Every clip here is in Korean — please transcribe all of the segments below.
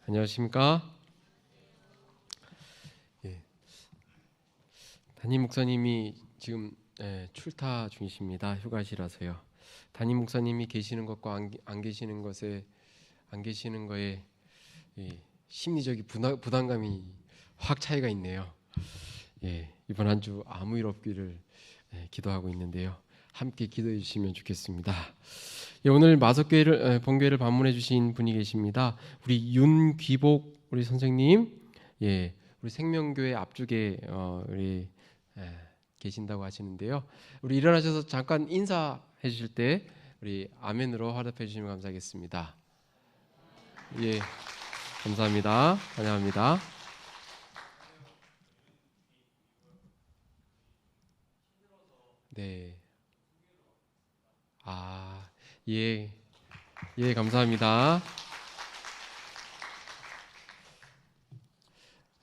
안녕하십니까? 예. 담임 목사님이 지금 출타 중이십니다. 휴가시라서요. 담임 목사님이 계시는 것과 안 계시는 것에 안 계시는 거에 심리적인 부담감이 확 차이가 있네요. 이번 한 주 아무 일 없기를 기도하고 있는데요. 함께 기도해 주시면 좋겠습니다. 오늘 마석교회를 본교회를 방문해 주신 분이 계십니다. 우리 윤귀복 우리 선생님, 우리 생명교회 앞쪽에 계신다고 하시는데요. 우리 일어나셔서 잠깐 인사해 주실 때 우리 아멘으로 화답해 주시면 감사하겠습니다. 감사합니다. 환영합니다. 네. 감사합니다.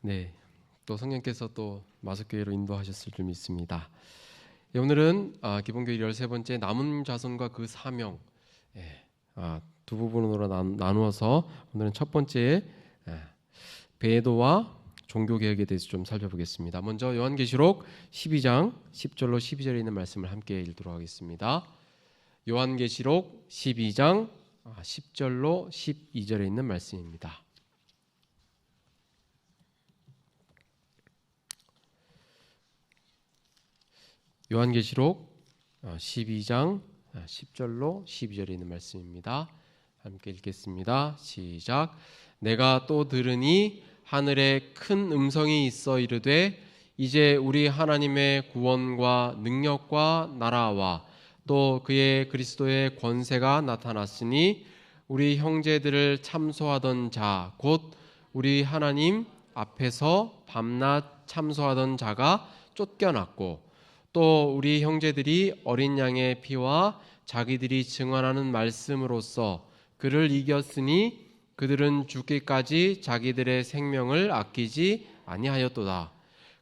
네, 또 성령께서 또 마석교회로 인도하셨을 줄 믿습니다. 오늘은 기본교회 13번째 남은 자손과 그 사명 두 부분으로 나누어서 오늘은 첫 번째 배도와 종교개혁에 대해서 좀 살펴보겠습니다. 먼저 요한계시록 12장 10절로 12절에 있는 말씀을 함께 읽도록 하겠습니다. 요한계시록 12장 10절로 12절에 있는 말씀입니다. 요한계시록 12장 10절로 12절에 있는 말씀입니다. 함께 읽겠습니다. 시작. 내가 또 들으니 하늘에 큰 음성이 있어 이르되 이제 우리 하나님의 구원과 능력과 나라와 또 그의 그리스도의 권세가 나타났으니 우리 형제들을 참소하던 자 곧 우리 하나님 앞에서 밤낮 참소하던 자가 쫓겨났고 또 우리 형제들이 어린 양의 피와 자기들이 증언하는 말씀으로써 그를 이겼으니 그들은 죽기까지 자기들의 생명을 아끼지 아니하였도다.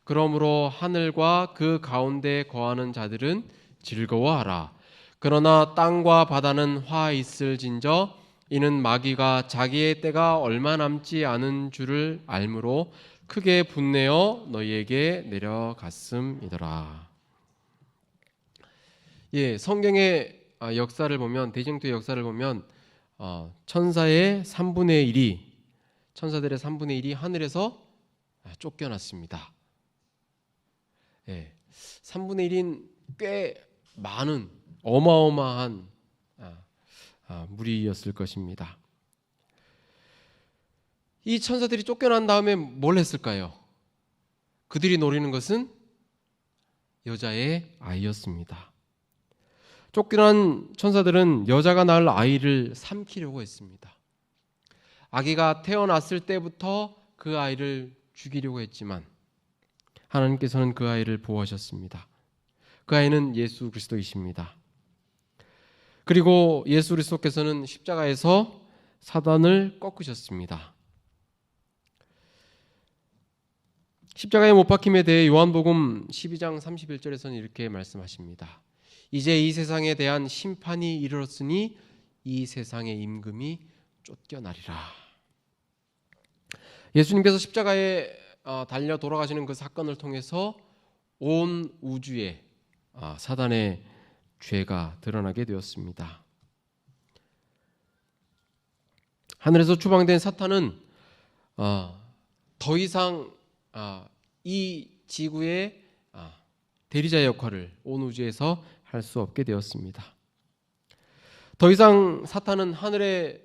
그러므로 하늘과 그 가운데 거하는 자들은 즐거워하라. 그러나 땅과 바다는 화 있을진저 이는 마귀가 자기의 때가 얼마 남지 않은 줄을 알므로 크게 분내어 너희에게 내려갔음이더라. 성경의 역사를 보면, 대쟁투의 역사를 보면 천사들의 3분의 1이 하늘에서 쫓겨났습니다. 3분의 1인 꽤 많은 어마어마한 무리였을 것입니다. 이 천사들이 쫓겨난 다음에 뭘 했을까요? 그들이 노리는 것은 여자의 아이였습니다. 쫓겨난 천사들은 여자가 낳을 아이를 삼키려고 했습니다. 아기가 태어났을 때부터 그 아이를 죽이려고 했지만 하나님께서는 그 아이를 보호하셨습니다. 그 아이는 예수 그리스도이십니다. 그리고 예수 그리스도께서는 십자가에서 사단을 꺾으셨습니다. 십자가의 못 박힘에 대해 요한복음 12장 31절에서는 이렇게 말씀하십니다. 이제 이 세상에 대한 심판이 이르렀으니 이 세상의 임금이 쫓겨나리라. 예수님께서 십자가에 달려 돌아가시는 그 사건을 통해서 온 우주에 사단의 죄가 드러나게 되었습니다. 하늘에서 추방된 사탄은 더 이상 이 지구의 대리자 역할을 온 우주에서 할 수 없게 되었습니다. 더 이상 사탄은 하늘의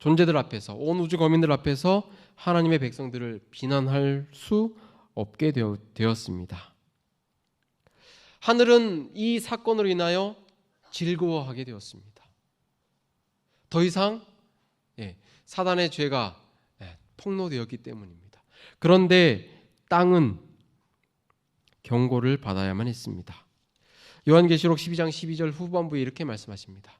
존재들 앞에서, 온 우주 거민들 앞에서 하나님의 백성들을 비난할 수 없게 되었습니다. 하늘은 이 사건으로 인하여 즐거워하게 되었습니다. 더 이상 사단의 죄가 폭로되었기 때문입니다. 그런데 땅은 경고를 받아야만 했습니다. 요한계시록 12장 12절 후반부에 이렇게 말씀하십니다.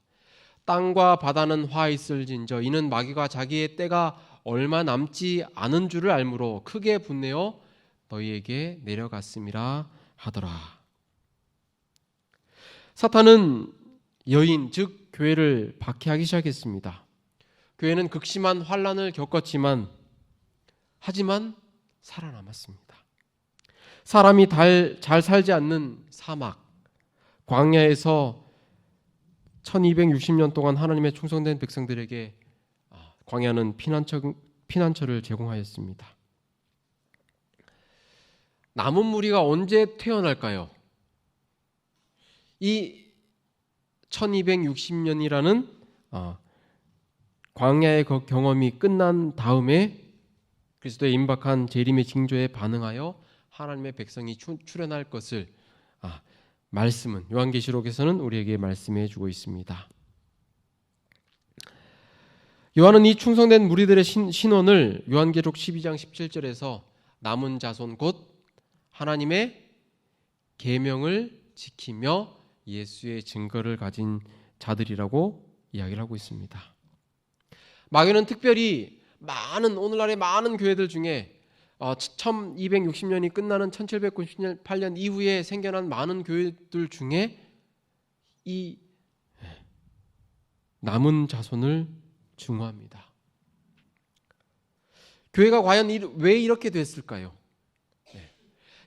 땅과 바다는 화 있을진저 이는 마귀가 자기의 때가 얼마 남지 않은 줄을 알므로 크게 분내어 너희에게 내려갔음이라 하더라. 사탄은 여인 즉 교회를 박해하기 시작했습니다. 교회는 극심한 환난을 겪었지만 하지만 살아남았습니다. 사람이 잘 살지 않는 사막, 광야에서 1260년 동안 하나님의 충성된 백성들에게 광야는 피난처를 제공하였습니다. 남은 무리가 언제 태어날까요? 이 1260년이라는 광야의 그 경험이 끝난 다음에 그리스도의 임박한 재림의 징조에 반응하여 하나님의 백성이 출현할 것을 말씀은 요한계시록에서는 우리에게 말씀해 주고 있습니다. 요한은 이 충성된 무리들의 신원을 요한계시록 12장 17절에서 남은 자손 곧 하나님의 계명을 지키며 예수의 증거를 가진 자들이라고 이야기를 하고 있습니다. 마귀는 특별히 오늘날의 많은 교회들 중에 1260년이 끝나는 1798년 이후에 생겨난 많은 교회들 중에 이 남은 자손을 증오합니다. 교회가 과연 왜 이렇게 됐을까요?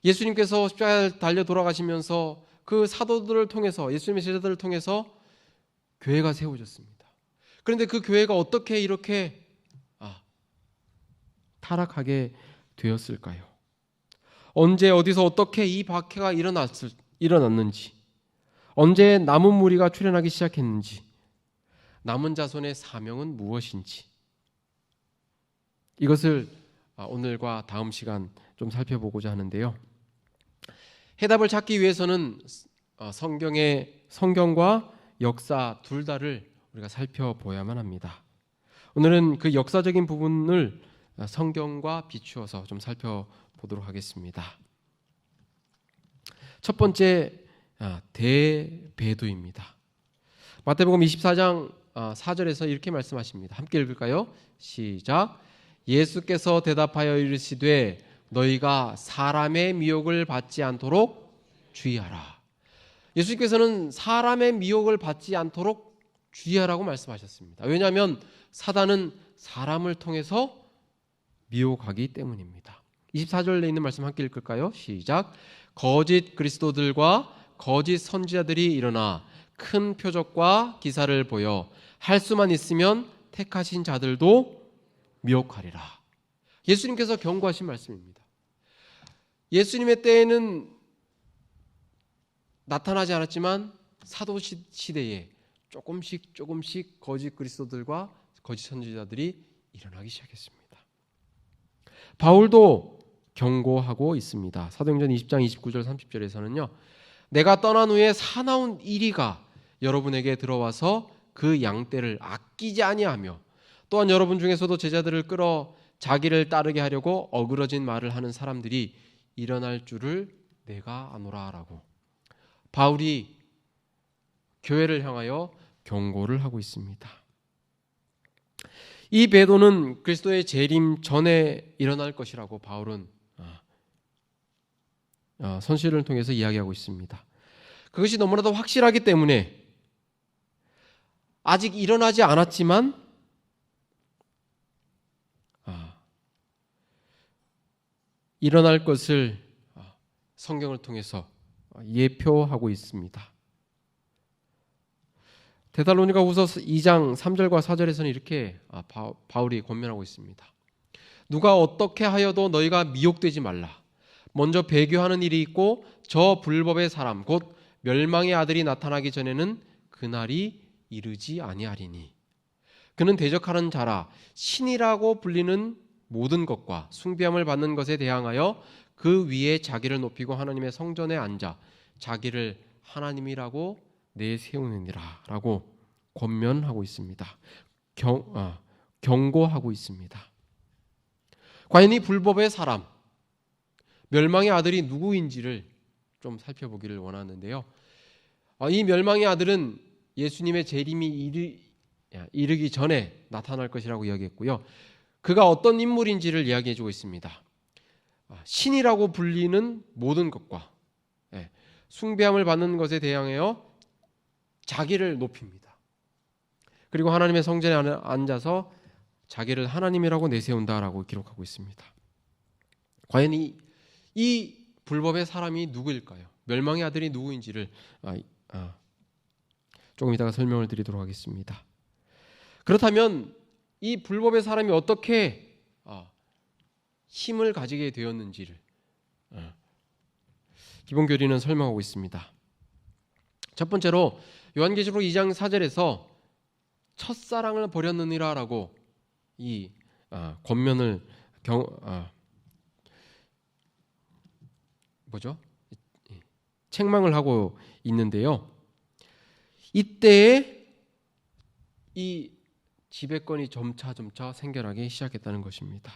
예수님께서 십자가에 달려 돌아가시면서 그 사도들을 통해서 예수님의 제자들을 통해서 교회가 세워졌습니다. 그런데 그 교회가 어떻게 이렇게 타락하게 되었을까요? 언제 어디서 어떻게 이 박해가 일어났는지, 언제 남은 무리가 출현하기 시작했는지, 남은 자손의 사명은 무엇인지, 이것을 오늘과 다음 시간 좀 살펴보고자 하는데요. 해답을 찾기 위해서는 성경과 역사 둘 다를 우리가 살펴보야만 합니다. 오늘은 그 역사적인 부분을 성경과 비추어서 좀 살펴보도록 하겠습니다. 첫 번째, 대배도입니다. 마태복음 24장 4절에서 이렇게 말씀하십니다. 함께 읽을까요? 시작. 예수께서 대답하여 이르시되 너희가 사람의 미혹을 받지 않도록 주의하라. 예수님께서는 사람의 미혹을 받지 않도록 주의하라고 말씀하셨습니다. 왜냐하면 사단은 사람을 통해서 미혹하기 때문입니다. 24절에 있는 말씀 함께 읽을까요? 시작. 거짓 그리스도들과 거짓 선지자들이 일어나 큰 표적과 기사를 보여 할 수만 있으면 택하신 자들도 미혹하리라. 예수님께서 경고하신 말씀입니다. 예수님의 때에는 나타나지 않았지만 사도 시대에 조금씩 거짓 그리스도들과 거짓 선지자들이 일어나기 시작했습니다. 바울도 경고하고 있습니다. 사도행전 20장 29절 30절에서는요. 내가 떠난 후에 사나운 이리가 여러분에게 들어와서 그 양떼를 아끼지 아니하며 또한 여러분 중에서도 제자들을 끌어 자기를 따르게 하려고 어그러진 말을 하는 사람들이 일어날 줄을 내가 아노라라고 바울이 교회를 향하여 경고를 하고 있습니다. 이 배도는 그리스도의 재림 전에 일어날 것이라고 바울은 선실을 통해서 이야기하고 있습니다. 그것이 너무나도 확실하기 때문에 아직 일어나지 않았지만 일어날 것을 성경을 통해서 예표하고 있습니다. 데살로니가후서 2장 3절과 4절에서는 이렇게 바울이 권면하고 있습니다. 누가 어떻게 하여도 너희가 미혹되지 말라. 먼저 배교하는 일이 있고 저 불법의 사람 곧 멸망의 아들이 나타나기 전에는 그날이 이르지 아니하리니 그는 대적하는 자라 신이라고 불리는 모든 것과 숭배함을 받는 것에 대항하여 그 위에 자기를 높이고 하나님의 성전에 앉아 자기를 하나님이라고 내세우느니라 라고 권면하고 있습니다. 경고하고 있습니다. 과연 이 불법의 사람, 멸망의 아들이 누구인지를 좀 살펴보기를 원하는데요. 이 멸망의 아들은 예수님의 재림이 이르기 전에 나타날 것이라고 이야기했고요. 그가 어떤 인물인지를 이야기해주고 있습니다. 신이라고 불리는 모든 것과 숭배함을 받는 것에 대항하여 자기를 높입니다. 그리고 하나님의 성전에 앉아서 자기를 하나님이라고 내세운다라고 기록하고 있습니다. 과연 이 불법의 사람이 누구일까요? 멸망의 아들이 누구인지를 조금 이따가 설명을 드리도록 하겠습니다. 그렇다면 이 불법의 사람이 어떻게 힘을 가지게 되었는지를 기본 교리는 설명하고 있습니다. 첫 번째로 요한계시록 2장 4절에서 첫사랑을 버렸느니라라고 이 권면을 책망을 하고 있는데요. 이때에 이 지배권이 점차 생겨나기 시작했다는 것입니다.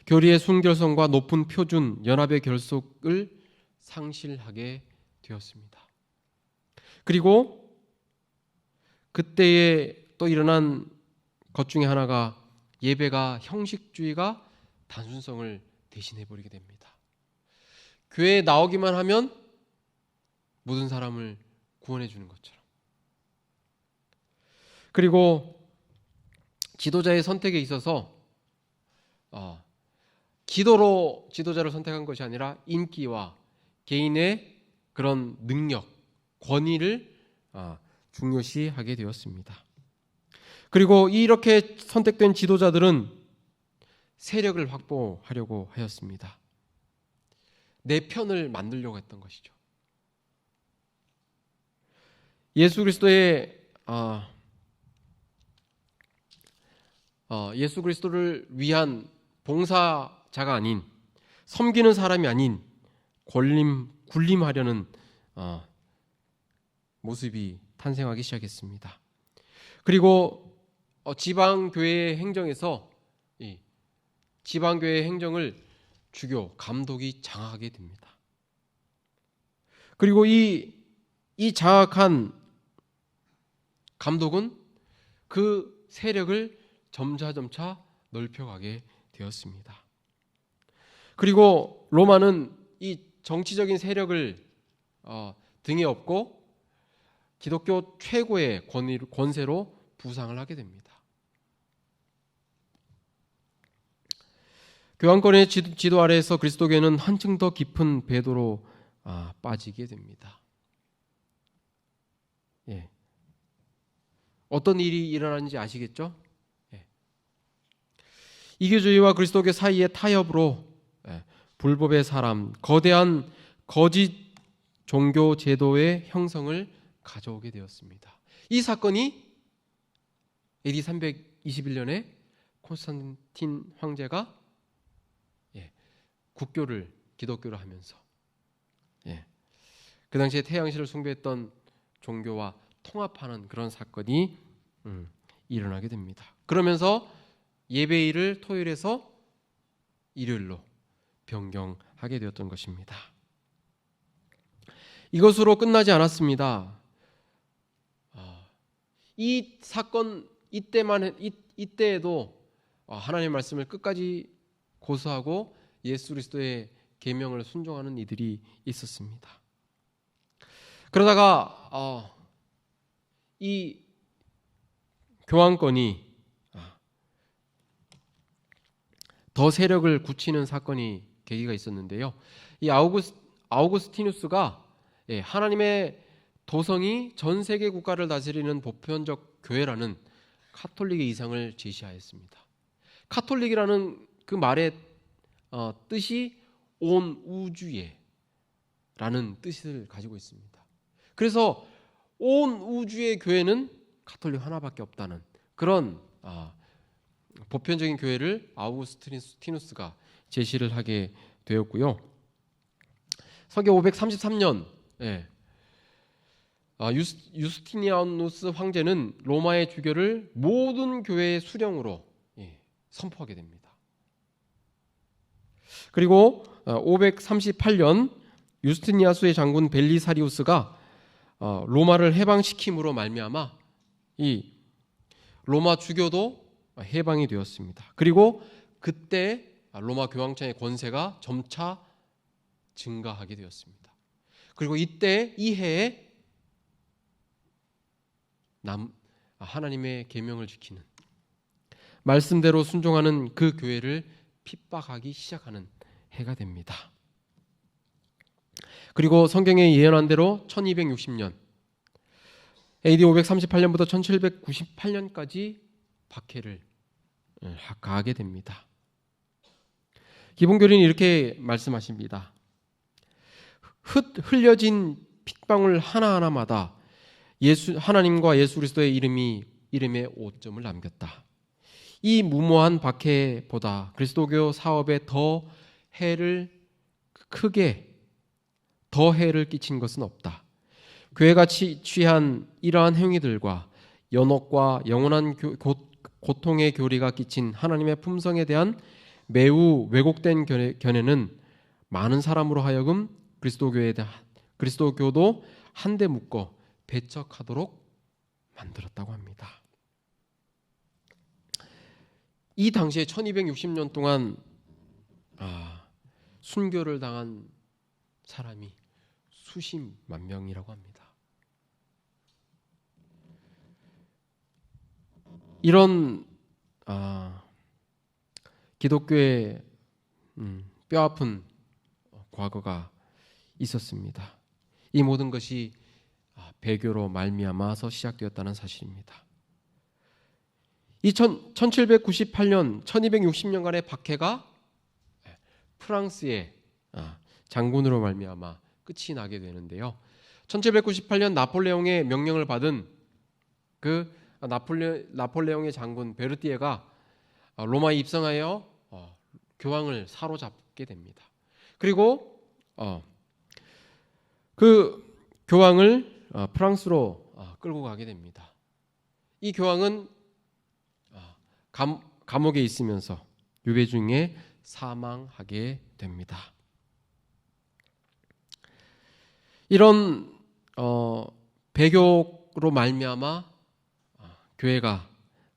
교리의 순결성과 높은 표준, 연합의 결속을 상실하게 되었습니다. 그리고 그때에 또 일어난 것 중에 하나가 예배가 형식주의가 단순성을 대신해버리게 됩니다. 교회에 나오기만 하면 모든 사람을 구원해 주는 것처럼. 그리고 지도자의 선택에 있어서 기도로 지도자를 선택한 것이 아니라 인기와 개인의 그런 능력, 권위를 중요시하게 되었습니다. 그리고 이렇게 선택된 지도자들은 세력을 확보하려고 하였습니다. 내 편을 만들려고 했던 것이죠. 예수 그리스도를 위한 봉사자가 아닌, 섬기는 사람이 아닌 군림하려는 모습이 탄생하기 시작했습니다. 그리고 지방교회의 행정에서 지방교회의 행정을 주교, 감독이 장악하게 됩니다. 그리고 이 장악한 감독은 그 세력을 점차 넓혀가게 되었습니다. 그리고 로마는 이 정치적인 세력을 등에 업고 기독교 최고의 권세로 부상을 하게 됩니다. 교황권의 지도 아래에서 그리스도교회는 한층 더 깊은 배도로 빠지게 됩니다. 어떤 일이 일어나는지 아시겠죠? 이교주의와 그리스도교 사이의 타협으로 불법의 사람, 거대한 거짓 종교 제도의 형성을 가져오게 되었습니다. 이 사건이 AD 321년에 콘스탄틴 황제가 국교를 기독교로 하면서 그 당시에 태양신을 숭배했던 종교와 통합하는 그런 사건이 일어나게 됩니다. 그러면서 예배일을 토요일에서 일요일로 변경하게 되었던 것입니다. 이것으로 끝나지 않았습니다. 이 사건 이때에도 하나님의 말씀을 끝까지 고수하고 예수 그리스도의 계명을 순종하는 이들이 있었습니다. 그러다가 이 교황권이 더 세력을 굳히는 사건이 계기가 있었는데요. 이 아우구스티누스가 하나님의 도성이 전 세계 국가를 다스리는 보편적 교회라는 카톨릭의 이상을 제시하였습니다. 카톨릭이라는 그 말의 뜻이 온 우주에 라는 뜻을 가지고 있습니다. 그래서 온 우주의 교회는 카톨릭 하나밖에 없다는 그런 보편적인 교회를 아우구스티누스가 제시를 하게 되었고요. 서기 533년 유스티니아누스 황제는 로마의 주교를 모든 교회의 수령으로 선포하게 됩니다. 그리고 538년 유스티니아스의 장군 벨리사리우스가 로마를 해방시킴으로 말미암아 이 로마 주교도 해방이 되었습니다. 그리고 그때 로마 교황청의 권세가 점차 증가하게 되었습니다. 그리고 이때 이 해에 하나님의 계명을 지키는 말씀대로 순종하는 그 교회를 핍박하기 시작하는 해가 됩니다. 그리고 성경에 예언한 대로 1260년 AD 538년부터 1798년까지 박해를 가하게 됩니다. 기본교리는 이렇게 말씀하십니다. 흘려진 핏방울 하나하나마다 하나님과 예수 그리스도의 이름에 오점을 남겼다. 이 무모한 박해보다 그리스도교 사업에 더 해를 끼친 것은 없다. 교회가 취한 이러한 행위들과 연옥과 영원한 고통의 교리가 끼친 하나님의 품성에 대한 매우 왜곡된 견해는 많은 사람으로 하여금 그리스도교도 한데 묶어 배척하도록 만들었다고 합니다. 이 당시에 1260년 동안 순교를 당한 사람이 수십만 명이라고 합니다. 이런 기독교의 뼈아픈 과거가 있었습니다. 이 모든 것이 배교로 말미암아서 시작되었다는 사실입니다. 이 1798년, 1260년간의 박해가 프랑스의 장군으로 말미암아 끝이 나게 되는데요. 1798년 나폴레옹의 명령을 받은 그 나폴레옹의 장군 베르티에가 로마에 입성하여 교황을 사로잡게 됩니다. 그리고 그 교황을 프랑스로 끌고 가게 됩니다. 이 교황은 감옥에 있으면서 유배 중에 사망하게 됩니다. 이런 배교로 말미암아 교회가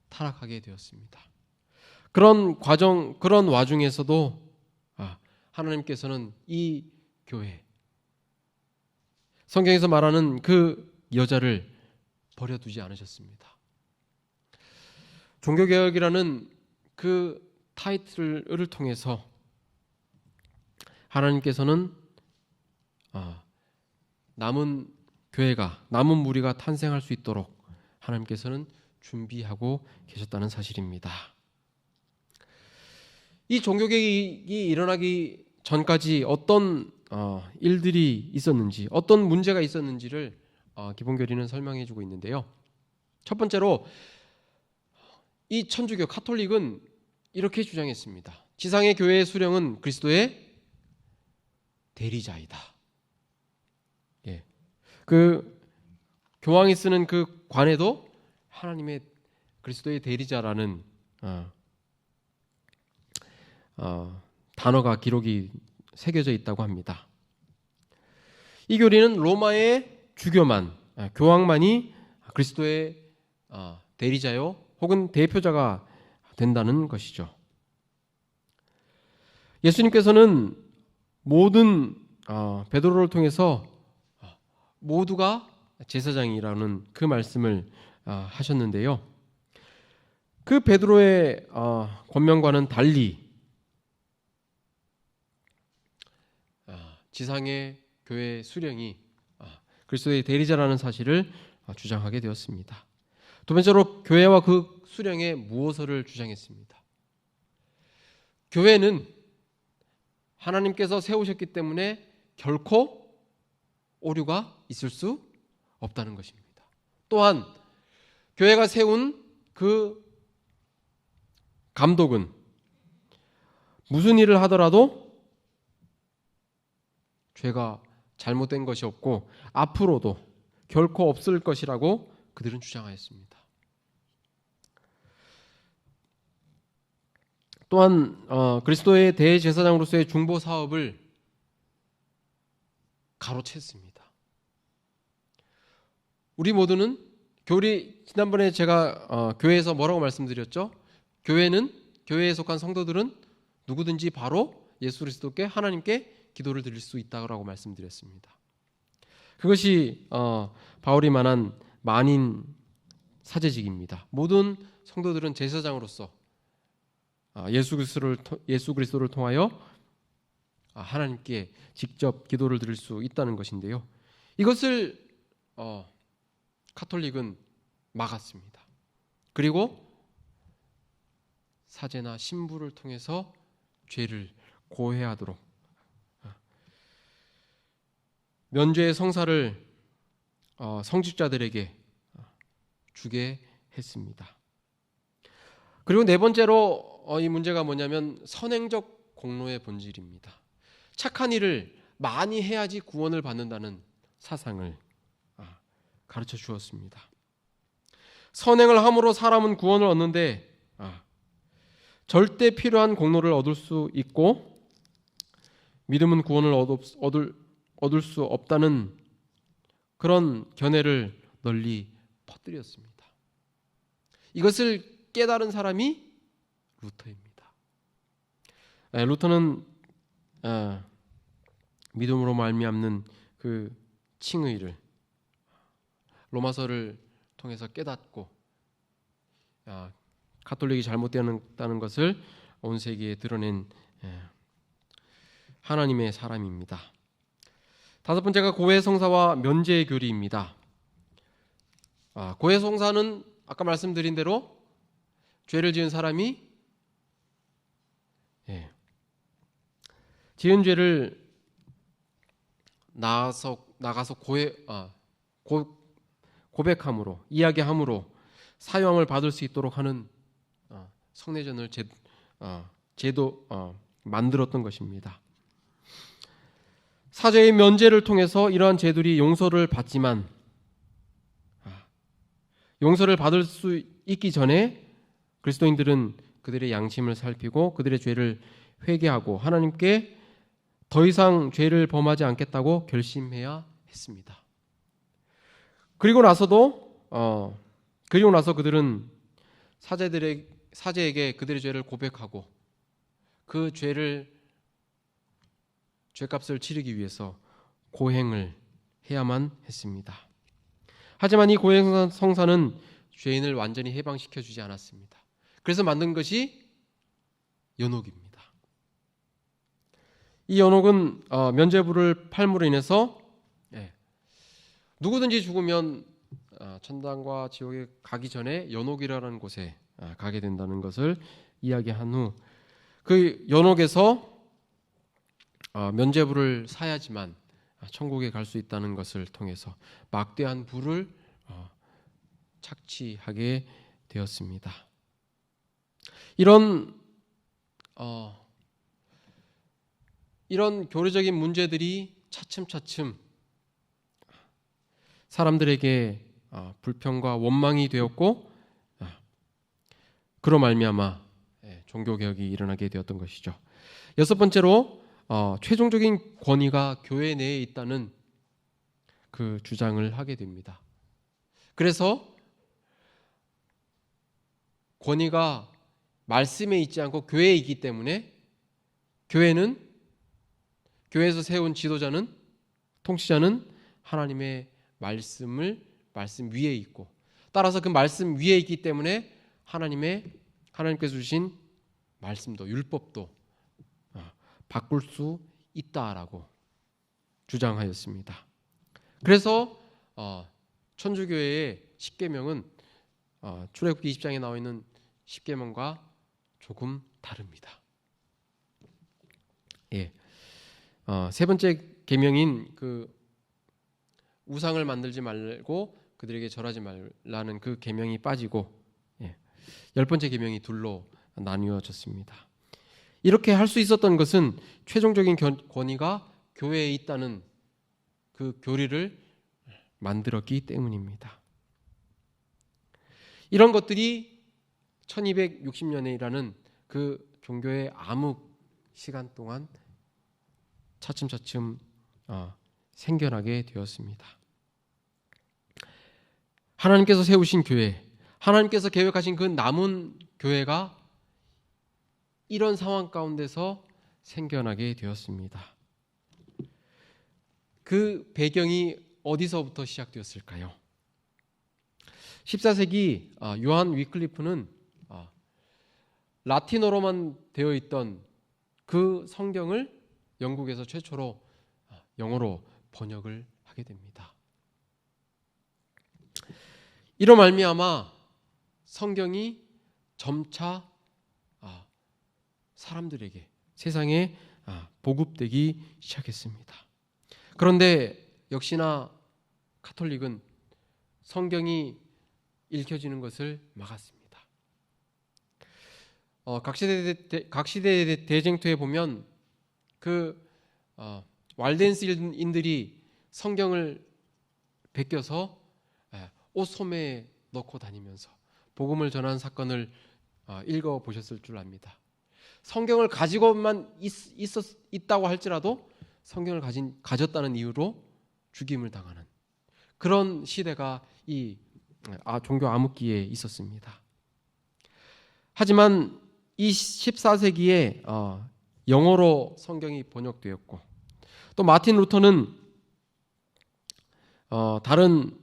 타락하게 되었습니다. 그런 와중에서도 하나님께서는 이 교회, 성경에서 말하는 그 여자를 버려두지 않으셨습니다. 종교개혁이라는 그 타이틀을 통해서 하나님께서는 남은 무리가 탄생할 수 있도록 하나님께서는 준비하고 계셨다는 사실입니다. 이 종교개혁이 일어나기 전까지 어떤 일들이 있었는지, 어떤 문제가 있었는지를 기본교리는 설명해 주고 있는데요. 첫 번째로 이 천주교 카톨릭은 이렇게 주장했습니다. 지상의 교회의 수령은 그리스도의 대리자이다. 그 교황이 쓰는 그 관에도 하나님의 그리스도의 대리자라는 단어가 기록이 새겨져 있다고 합니다. 이 교리는 로마의 주교만, 교황만이 그리스도의 대리자요 혹은 대표자가 된다는 것이죠. 예수님께서는 모든 베드로를 통해서 모두가 제사장이라는 그 말씀을 하셨는데요. 그 베드로의 권면과는 달리 지상의 교회 수령이 그리스도의 대리자라는 사실을 주장하게 되었습니다. 두 번째로 교회와 그 수령의 무엇을 주장했습니다. 교회는 하나님께서 세우셨기 때문에 결코 오류가 있을 수 없다는 것입니다. 또한 교회가 세운 그 감독은 무슨 일을 하더라도 죄가 잘못된 것이 없고 앞으로도 결코 없을 것이라고 그들은 주장하였습니다. 또한 그리스도의 대제사장으로서의 중보 사업을 가로챘습니다. 우리 모두는 지난번에 제가 교회에서 뭐라고 말씀드렸죠? 교회에 속한 성도들은 누구든지 바로 예수 그리스도께 하나님께 기도를 드릴 수 있다고 말씀드렸습니다. 그것이 바울이 말한 만인 사제직입니다. 모든 성도들은 제사장으로서 예수 그리스도를 통하여 하나님께 직접 기도를 드릴 수 있다는 것인데요. 이것을 가톨릭은 막았습니다. 그리고 사제나 신부를 통해서 죄를 고해하도록 면죄의 성사를 성직자들에게 주게 했습니다. 그리고 네 번째로 이 문제가 뭐냐면 선행적 공로의 본질입니다. 착한 일을 많이 해야지 구원을 받는다는 사상을 가르쳐 주었습니다. 선행을 함으로 사람은 구원을 얻는데 절대 필요한 공로를 얻을 수 있고 믿음은 구원을 얻을 수 없다는 그런 견해를 널리 퍼뜨렸습니다. 이것을 깨달은 사람이 루터입니다. 루터는 믿음으로 말미암는 그 칭의를 로마서를 통해서 깨닫고 가톨릭이 잘못되었다는 것을 온 세계에 드러낸 하나님의 사람입니다. 다섯 번째가 고해성사와 면죄의 교리입니다. 고해성사는 아까 말씀드린 대로 죄를 지은 사람이 지은 죄를 나가서 고백함으로 이야기함으로 사형을 받을 수 있도록 하는 성례전을 만들었던 것입니다. 사제의 면죄를 통해서 이러한 죄들이 용서를 받지만 용서를 받을 수 있기 전에 그리스도인들은 그들의 양심을 살피고 그들의 죄를 회개하고 하나님께 더 이상 죄를 범하지 않겠다고 결심해야 했습니다. 그리고 나서 그들은 사제에게 그들의 죄를 고백하고 그 죄값을 치르기 위해서 고행을 해야만 했습니다. 하지만 이 고해성사는 죄인을 완전히 해방시켜 주지 않았습니다. 그래서 만든 것이 연옥입니다. 이 연옥은 면죄부를 팔므로 인해서 누구든지 죽으면 천당과 지옥에 가기 전에 연옥이라는 곳에 가게 된다는 것을 이야기한 후 그 연옥에서 면죄부를 사야지만 천국에 갈 수 있다는 것을 통해서 막대한 부를 착취하게 되었습니다. 이런 교리적인 문제들이 차츰 사람들에게 불평과 원망이 되었고 그로 말미암아 종교개혁이 일어나게 되었던 것이죠. 여섯 번째로 최종적인 권위가 교회 내에 있다는 그 주장을 하게 됩니다. 그래서 권위가 말씀에 있지 않고 교회에 있기 때문에 교회에서 세운 지도자는 통치자는 하나님의 말씀 위에 있고 따라서 그 말씀 위에 있기 때문에 하나님께서 주신 말씀도 율법도 바꿀 수 있다라고 주장하였습니다. 그래서 천주교회의 10계명은 출애굽기 20장에 나와 있는 10계명과 조금 다릅니다. 세 번째 계명인 그 우상을 만들지 말고 그들에게 절하지 말라는 그 계명이 빠지고 열 번째 계명이 둘로 나뉘어졌습니다. 이렇게 할 수 있었던 것은 최종적인 권위가 교회에 있다는 그 교리를 만들었기 때문입니다. 이런 것들이 1260년이라는 그 종교의 암흑 시간 동안 차츰 생겨나게 되었습니다. 하나님께서 세우신 교회, 하나님께서 계획하신 그 남은 교회가 이런 상황 가운데서 생겨나게 되었습니다. 그 배경이 어디서부터 시작되었을까요? 14세기 요한 위클리프는 라틴어로만 되어 있던 그 성경을 영국에서 최초로 영어로 번역을 하게 됩니다. 이로 말미암아 성경이 점차 사람들에게 세상에 보급되기 시작했습니다. 그런데 역시나 가톨릭은 성경이 읽혀지는 것을 막았습니다. 각시대 대쟁투에 보면 그 왈덴스인들이 성경을 베껴서 옷소매에 넣고 다니면서 복음을 전한 사건을 읽어 보셨을 줄 압니다. 성경을 가지고만 있다고 할지라도 성경을 가졌다는 이유로 죽임을 당하는 그런 시대가 이 종교 암흑기에 있었습니다. 하지만 이 14세기에 영어로 성경이 번역되었고 또 마틴 루터는 다른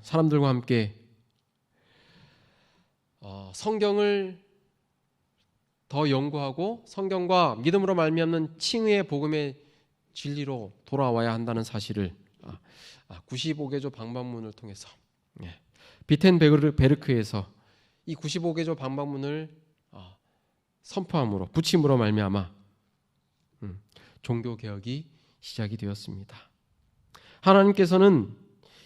사람들과 함께 성경을 더 연구하고 성경과 믿음으로 말미암는 칭의의 복음의 진리로 돌아와야 한다는 사실을 95개조 방방문을 통해서 비텐베르크에서 이 95개조 방방문을 선포함으로 붙임으로 말미암아 종교 개혁이 시작이 되었습니다. 하나님께서는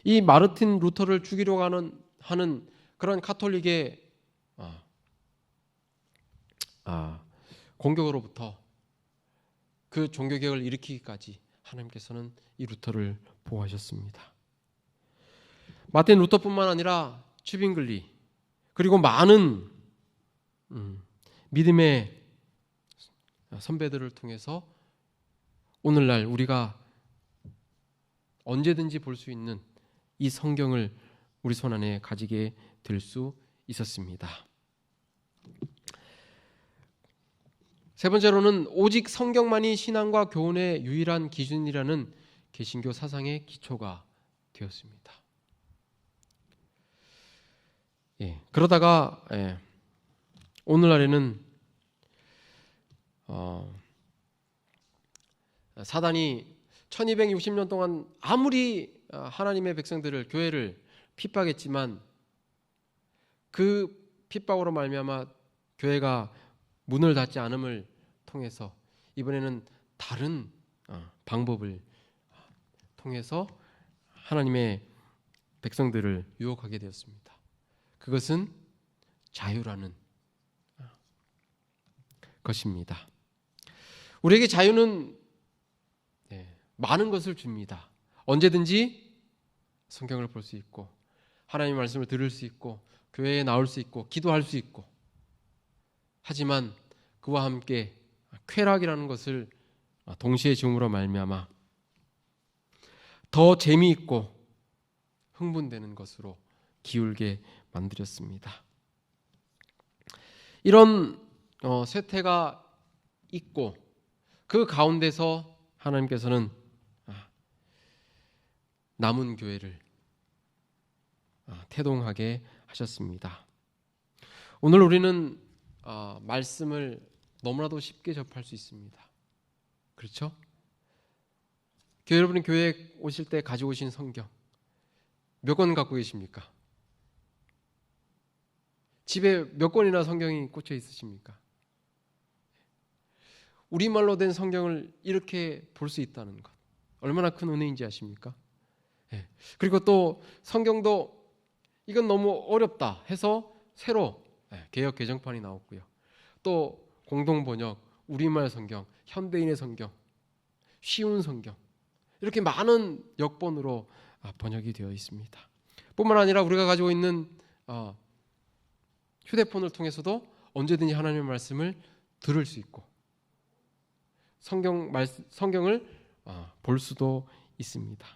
이 마르틴 루터를 죽이려고 하는 그런 가톨릭의 공격으로부터 그 종교 개혁을 일으키기까지 하나님께서는 이 루터를 보호하셨습니다. 마틴 루터뿐만 아니라 츄빙글리 그리고 많은 믿음의 선배들을 통해서 오늘날 우리가 언제든지 볼 수 있는 이 성경을 우리 손 안에 가지게 될 수 있었습니다. 세 번째로는 오직 성경만이 신앙과 교훈의 유일한 기준이라는 개신교 사상의 기초가 되었습니다. 그러다가 오늘날에는 사단이 1260년 동안 아무리 하나님의 백성들을 교회를 핍박했지만 그 핍박으로 말미암아 교회가 문을 닫지 않음을 통해서 이번에는 다른 방법을 통해서 하나님의 백성들을 유혹하게 되었습니다. 그것은 자유라는 것입니다. 우리에게 자유는 많은 것을 줍니다. 언제든지 성경을 볼 수 있고 하나님의 말씀을 들을 수 있고 교회에 나올 수 있고 기도할 수 있고 하지만 그와 함께 쾌락이라는 것을 동시에 줌으로 말미암아 더 재미있고 흥분되는 것으로 기울게 만들었습니다. 이런 쇠퇴가 있고 그 가운데서 하나님께서는 남은 교회를 태동하게 하셨습니다. 오늘 우리는 말씀을 너무나도 쉽게 접할 수 있습니다. 그렇죠? 여러분이 교회에 오실 때 가지고 오신 성경 몇 권 갖고 계십니까? 집에 몇 권이나 성경이 꽂혀 있으십니까? 우리말로 된 성경을 이렇게 볼 수 있다는 것 얼마나 큰 은혜인지 아십니까? 그리고 또 성경도 이건 너무 어렵다 해서 새로 개역 개정판이 나왔고요. 또 공동번역, 우리말 성경, 현대인의 성경, 쉬운 성경 이렇게 많은 역본으로 번역이 되어 있습니다. 뿐만 아니라 우리가 가지고 있는 휴대폰을 통해서도 언제든지 하나님의 말씀을 들을 수 있고 성경을 볼 수도 있습니다.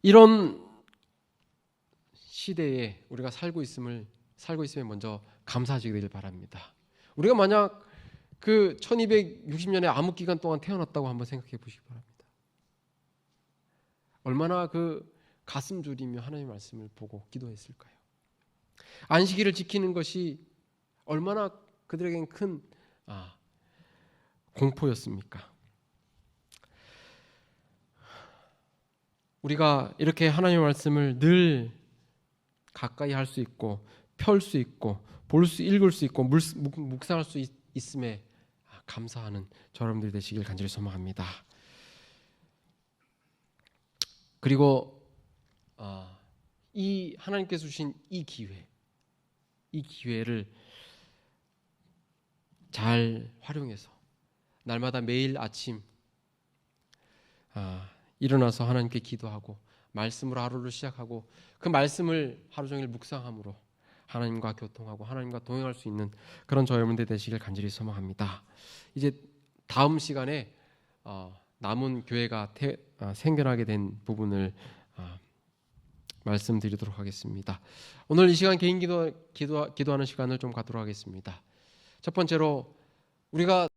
이런 시대에 우리가 살고 있음에 먼저 감사하시길 바랍니다. 우리가 만약 그 1260년의 암흑 기간 동안 태어났다고 한번 생각해 보시기 바랍니다. 얼마나 그 가슴 졸이며 하나님의 말씀을 보고 기도했을까요? 안식일을 지키는 것이 얼마나 그들에겐 큰 공포였습니까? 우리가 이렇게 하나님의 말씀을 늘 가까이 할 수 있고 펼 수 있고 읽을 수 있고 묵상할 수 있음에 감사하는 여러분들이 되시길 간절히 소망합니다. 그리고 이 하나님께서 주신 이 기회를 잘 활용해서 날마다 매일 아침 일어나서 하나님께 기도하고 말씀으로 하루를 시작하고 그 말씀을 하루 종일 묵상함으로 하나님과 교통하고 하나님과 동행할 수 있는 그런 저 여러분들 되시길 간절히 소망합니다. 이제 다음 시간에 남은 교회가 생겨나게 된 부분을 말씀드리도록 하겠습니다. 오늘 이 시간 개인 기도하는 시간을 좀 갖도록 하겠습니다. 첫 번째로 우리가